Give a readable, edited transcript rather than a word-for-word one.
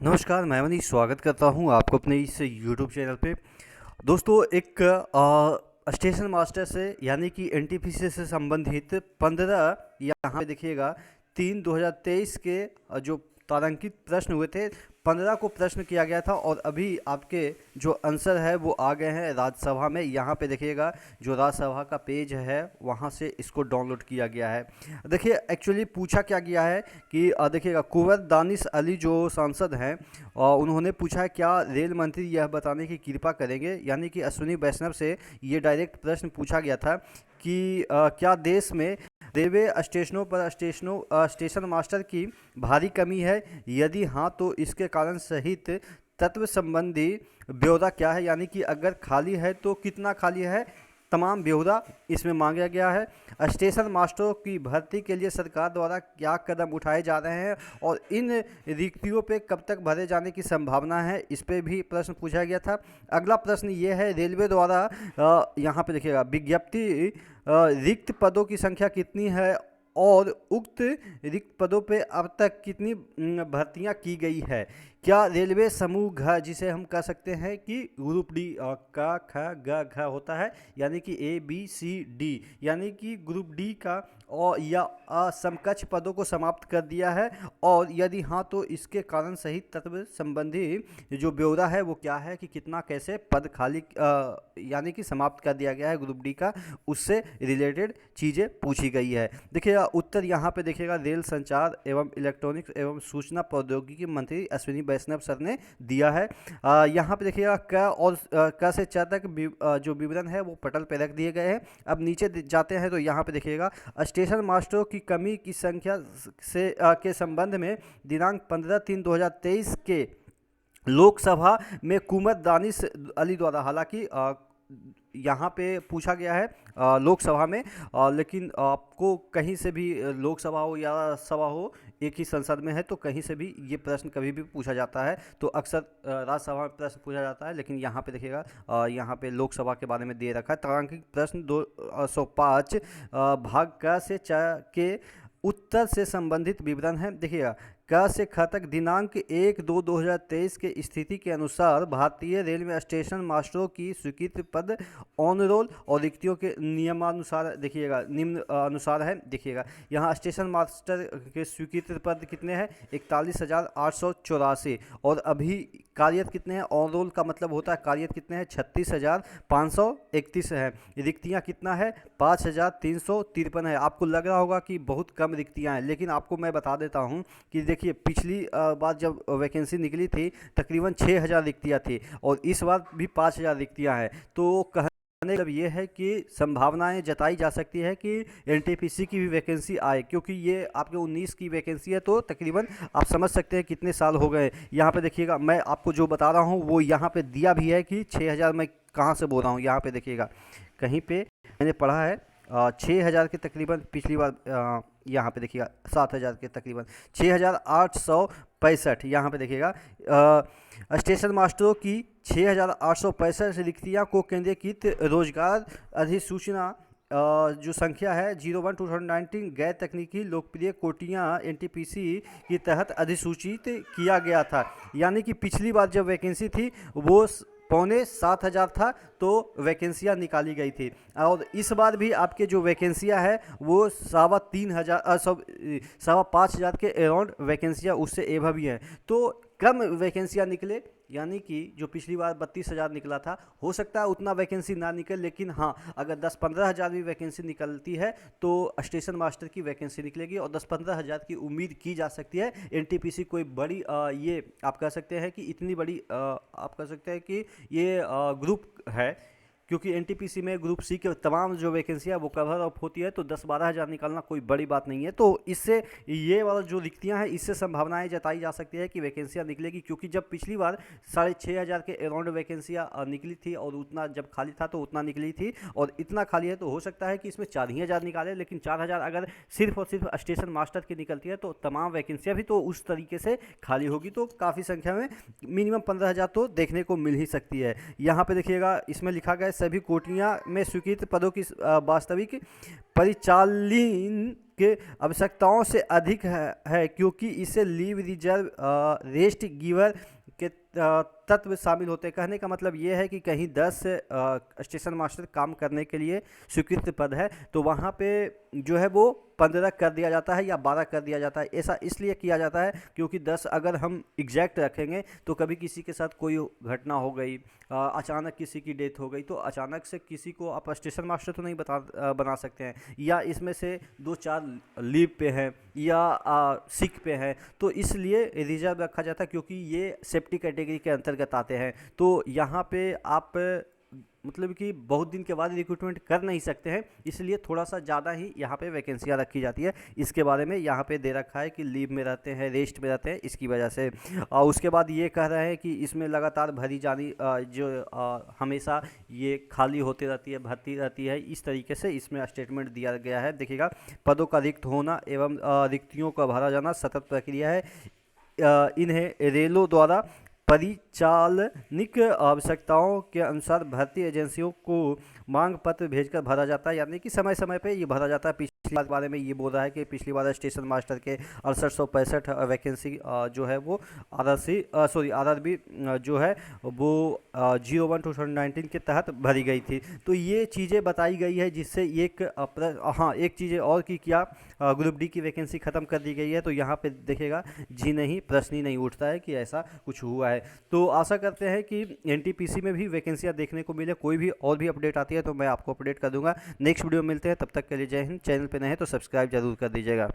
नमस्कार, मैं मनीष स्वागत करता हूं आपको अपने इस यूट्यूब चैनल पे। दोस्तों, एक स्टेशन मास्टर से यानी कि एनटीपीसी से संबंधित 15 यहाँ पे देखिएगा 3/2023 के जो तारांकित प्रश्न हुए थे, 15 को प्रश्न किया गया था और अभी आपके जो आंसर है वो आ गए हैं राज्यसभा में। यहाँ पे देखिएगा जो राज्यसभा का पेज है वहाँ से इसको डाउनलोड किया गया है। देखिए एक्चुअली पूछा क्या गया है कि देखिएगा कुंवर दानिश अली जो सांसद हैं उन्होंने पूछा है क्या रेल मंत्री यह बताने की कृपा करेंगे, यानी कि अश्विनी वैष्णव से ये डायरेक्ट प्रश्न पूछा गया था कि क्या देश में रेलवे स्टेशनों पर स्टेशन मास्टर की भारी कमी है, यदि हाँ तो इसके कारण सहित तत्व संबंधी ब्यौरा क्या है, यानी कि अगर खाली है तो कितना खाली है, तमाम ब्यौरा इसमें मांगा गया है। स्टेशन मास्टरों की भर्ती के लिए सरकार द्वारा क्या कदम उठाए जा रहे हैं और इन रिक्तियों पे कब तक भरे जाने की संभावना है, इस पे भी प्रश्न पूछा गया था। अगला प्रश्न ये है, रेलवे द्वारा यहाँ पे देखिएगा विज्ञप्ति रिक्त पदों की संख्या कितनी है और उक्त रिक्त पदों पे अब तक कितनी भर्तियां की गई है। क्या रेलवे समूह घ, जिसे हम कह सकते हैं कि ग्रुप डी का ख ग घ होता है, यानी कि ABCD, यानी कि ग्रुप डी का और या समकक्ष पदों को समाप्त कर दिया है, और यदि हाँ तो इसके कारण सहित तत्व संबंधी जो ब्यौरा है वो क्या है कि कितना कैसे पद खाली यानी कि समाप्त कर दिया गया है ग्रुप डी का, उससे रिलेटेड चीज़ें पूछी गई है। देखिए उत्तर यहाँ पे देखिएगा रेल संचार एवं इलेक्ट्रॉनिक्स एवं सूचना प्रौद्योगिकी मंत्री अश्विनी वैष्णव सर ने दिया है। यहाँ पे देखिएगा क और क से च तक जो विवरण है वो पटल पे रख दिए गए हैं। अब नीचे जाते हैं तो यहाँ पे देखिएगा स्टेशन मास्टरों की कमी की संख्या से के संबंध में दिनांक 15/3/2023 के लोकसभा में कुंवर दानिश अली द्वारा, हालांकि यहाँ पे पूछा गया है लोकसभा में, लेकिन आपको कहीं से भी लोकसभा हो या सभा हो, एक ही संसद में है तो कहीं से भी ये प्रश्न कभी भी पूछा जाता है, तो अक्सर राज्यसभा में प्रश्न पूछा जाता है, लेकिन यहाँ पे देखिएगा यहाँ पे लोकसभा के बारे में दे रखा है। तारांकित प्रश्न 205 भाग क से च के उत्तर से संबंधित विवरण है। देखिएगा क से ख तक दिनांक 1/2/2023 के स्थिति के अनुसार भारतीय रेलवे स्टेशन मास्टरों की स्वीकृत पद ऑन रोल और रिक्तियों के नियमानुसार देखिएगा निम्न अनुसार है। देखिएगा यहाँ स्टेशन मास्टर के स्वीकृत पद कितने हैं, 41,884, और अभी कार्यरत कितने हैं, ऑन रोल का मतलब होता है कार्यरत कितने हैं, 36,531 है। रिक्तियाँ कितना है, 5,353 है। आपको लग रहा होगा कि बहुत कम रिक्तियाँ हैं, लेकिन आपको मैं बता देता हूँ कि देखिए पिछली बार जब वैकेंसी निकली थी तकरीबन 6,000 रिक्तियाँ थी और इस बार भी 5,000 रिक्तियाँ हैं। तो कहने का मतलब ये है कि संभावनाएं जताई जा सकती है कि एनटीपीसी की भी वैकेंसी आए, क्योंकि ये आपके 19 की वैकेंसी है, तो तकरीबन आप समझ सकते हैं कितने साल हो गए। यहाँ पे देखिएगा मैं आपको जो बता रहा हूँ वो यहाँ पे दिया भी है कि 6,000 मैं कहाँ से बोल रहा हूँ। यहाँ पे देखिएगा कहीं पे मैंने पढ़ा है 6,000 के तकरीबन, पिछली बार यहाँ पे देखिएगा 7,000 के तकरीबन 6,865। यहाँ पे देखिएगा स्टेशन मास्टरों की 6,865 रिक्तियाँ को केंद्रीकृत रोजगार अधिसूचना जो संख्या है 01/2019 गैर तकनीकी लोकप्रिय कोटियाँ एनटीपीसी के तहत अधिसूचित किया गया था। यानी कि पिछली बार जब वैकेंसी थी वो 6,75,000 था तो वैकेंसियाँ निकाली गई थी, और इस बार भी आपके जो वैकेंसियाँ है वो 5,500 के अराउंड वैकेंसियाँ उससे एवं भी हैं, तो कम वैकेंसियाँ निकले। यानी कि जो पिछली बार 32,000 निकला था, हो सकता है उतना वैकेंसी ना निकले, लेकिन हाँ अगर 10-15 हज़ार भी वैकेंसी निकलती है तो स्टेशन मास्टर की वैकेंसी निकलेगी और 10-15 हज़ार की उम्मीद की जा सकती है। एनटीपीसी कोई बड़ी ये आप कह सकते हैं कि इतनी बड़ी आप कह सकते हैं कि ये ग्रुप है, क्योंकि एनटीपीसी में ग्रुप सी के तमाम जो वैकेंसियाँ वो कवर अप होती है, तो 10-12 हज़ार निकालना कोई बड़ी बात नहीं है। तो इससे ये वाला जो रिक्तियाँ हैं इससे संभावनाएं जताई जा सकती है कि वैकेंसियाँ निकलेगी, क्योंकि जब पिछली बार 6,500 के अराउंड वैकेंसियाँ निकली थी और उतना जब खाली था तो उतना निकली थी, और इतना खाली है तो हो सकता है कि इसमें 4,000 निकाले, लेकिन 4,000 अगर सिर्फ और सिर्फ स्टेशन मास्टर की निकलती है तो तमाम वैकेंसियाँ भी तो उस तरीके से खाली होगी, तो काफ़ी संख्या में मिनिमम 15,000 तो देखने को मिल ही सकती है। यहाँ पर देखिएगा इसमें लिखा गया सभी कोटियां में स्वीकृत पदों की वास्तविक परिचालन के आवश्यकताओं से अधिक है क्योंकि इसे लीव रिजर्व रेस्ट गिवर के तत्व शामिल होते हैं। कहने का मतलब ये है कि कहीं 10 स्टेशन मास्टर काम करने के लिए स्वीकृत पद है तो वहाँ पे जो है वो 15 कर दिया जाता है या 12 कर दिया जाता है। ऐसा इसलिए किया जाता है क्योंकि 10 अगर हम एग्जैक्ट रखेंगे तो कभी किसी के साथ कोई घटना हो गई, अचानक किसी की डेथ हो गई, तो अचानक से किसी को आप स्टेशन मास्टर तो नहीं बना सकते हैं, या इसमें से 2-4 लीव पे हैं या सिक पे हैं, तो इसलिए रिजर्व रखा जाता है क्योंकि ये सेफ्टी कैटेगरी के अंतर्गत आते हैं। तो यहाँ पे आप मतलब कि बहुत दिन के बाद रिक्रूटमेंट कर नहीं सकते हैं, इसलिए थोड़ा सा ज़्यादा ही यहाँ पे वैकेंसियाँ रखी जाती है। इसके बारे में यहाँ पे दे रखा है कि लीव में रहते हैं, रेस्ट में रहते हैं, इसकी वजह से। और उसके बाद ये कह रहे हैं कि इसमें लगातार भरी जानी हमेशा ये खाली होती रहती है, भर्ती रहती है, इस तरीके से इसमें स्टेटमेंट दिया गया है। देखिएगा, पदों का रिक्त होना एवं रिक्तियों का भरा जाना सतत प्रक्रिया है। इन्हें रेलों द्वारा परिचालनिक आवश्यकताओं के अनुसार भर्ती एजेंसियों को मांग पत्र भेजकर भरा जाता है, यानी कि समय समय पे ये भरा जाता है। पिछली बार बारे में ये बोल रहा है कि पिछली बार स्टेशन मास्टर के 6865 वैकेंसी जो है वो RRB जो है वो 01/2019 के तहत भरी गई थी। तो ये चीज़ें बताई गई है जिससे एक चीज़ें और की क्या ग्रुप डी की वैकेंसी ख़त्म कर दी गई है। तो यहाँ पे देखिएगा जी नहीं, प्रश्न ही नहीं उठता है कि ऐसा कुछ हुआ है। तो आशा करते हैं कि NTPC में भी वैकेंसियाँ देखने को मिले। कोई भी और भी अपडेट आती है तो मैं आपको अपडेट कर दूंगा। नेक्स्ट वीडियो मिलते हैं, तब तक के लिए जय हिंद। चैनल पे नए हैं तो सब्सक्राइब जरूर कर दीजिएगा।